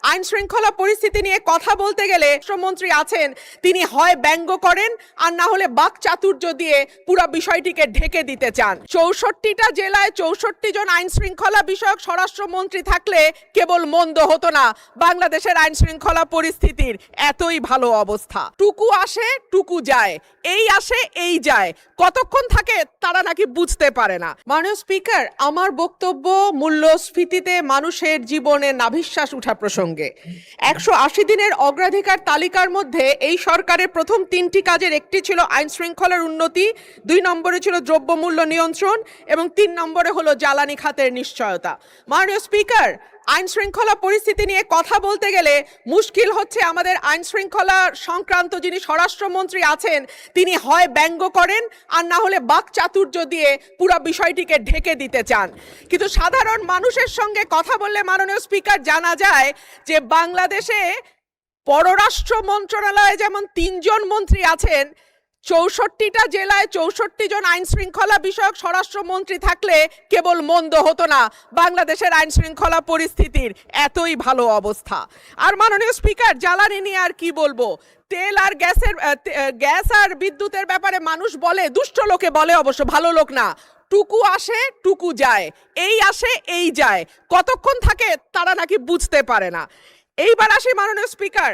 আইন শৃঙ্খলা পরিস্থিতি নিয়ে কথা বলতে গেলে শ্রমমন্ত্রী আছেন, তিনি হয় ব্যঙ্গ করেন আর না হলে বাক চাতুর্য দিয়ে পুরো বিষয়টিকে ঢেকে দিতে চান। 64টা জেলায় 64 জন আইন শৃঙ্খলা বিষয়ক স্বরাষ্ট্রমন্ত্রী থাকলে কেবল মন্দ হতো না বাংলাদেশের আইন শৃঙ্খলা পরিস্থিতির এতই ভালো অবস্থা। টুকু আসে টুকু যায়, এই আসে এই যায়, কতক্ষণ থাকে তারা নাকি বুঝতে পারে না। মাননীয় স্পিকার, আমার বক্তব্য মূল্যস্ফীতিতে মানুষের জীবনে নাভিশ্বাস উঠা প্রসঙ্গে। 180 দিনের অগ্রাধিকার তালিকার মধ্যে এই সরকারের প্রথম 3টি কাজের একটি ছিল আইন শৃঙ্খলার উন্নতি, 2 নম্বরে ছিল দ্রব্যমূল্য নিয়ন্ত্রণ এবং 3 নম্বরে হলো জ্বালানি খাতের নিশ্চয়তা। মাননীয় স্পিকার, আইন শৃঙ্খলা পরিস্থিতি নিয়ে কথা বলতে গেলে মুশকিল হচ্ছে আমাদের আইন শৃঙ্খলা সংক্রান্ত যিনি স্বরাষ্ট্রমন্ত্রী আছেন, তিনি হয় ব্যঙ্গ করেন আর না হলে বাক চাতুর্য দিয়ে পুরো বিষয়টিকে ঢেকে দিতে চান। কিন্তু সাধারণ মানুষের সঙ্গে কথা বললে মাননীয় স্পিকার জানা যায় যে বাংলাদেশে পররাষ্ট্র মন্ত্রণালয়ে যেমন 3 জন মন্ত্রী আছেন, 64টা জেলায় 64 জন আইন শৃঙ্খলা বিষয়ক স্বরাষ্ট্রমন্ত্রী থাকলে কেবল মন্দ হতো না বাংলাদেশের আইন শৃঙ্খলা পরিস্থিতির এতই ভালো অবস্থা। আর মাননীয় স্পিকার, জ্বালানি নিয়ে আর কি বলবো, তেল আর গ্যাস আর বিদ্যুতের ব্যাপারে মানুষ বলে, দুষ্ট লোকে বলে, অবশ্য ভালো লোক না, টুকু আসে টুকু যায়, এই আসে এই যায়, কতক্ষণ থাকে তারা নাকি বুঝতে পারে না। এইবার আসি মাননীয় স্পিকার,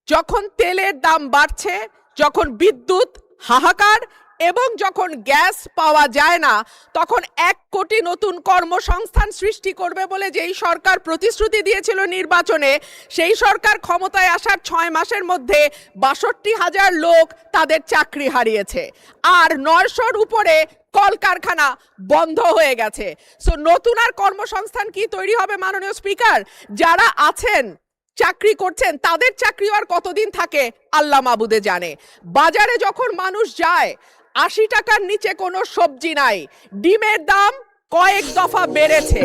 যখন তেলের দাম বাড়ছে, যখন বিদ্যুৎ হাহাকার এবং যখন গ্যাস পাওয়া যায় না, তখন 1 কোটি নতুন কর্মসংস্থান সৃষ্টি করবে বলে যেই সরকার প্রতিশ্রুতি দিয়েছিল নির্বাচনে, সেই সরকার ক্ষমতায় আসার 6 মাসের মধ্যে 62,000 লোক তাদের চাকরি হারিয়েছে আর 900-র উপরে কলকারখানা বন্ধ হয়ে গেছে। সো নতুন আর কর্মসংস্থান কি তৈরি হবে মাননীয় স্পিকার? যারা আছেন চাকরি করছেন তাদের চাকরি আর কতদিন থাকে আল্লাহ মাবুদে জানে। বাজারে যখন মানুষ যায় 80 টাকার নিচে কোনো সবজি নাই, ডিমের দাম কয়েক দফা বেড়েছে।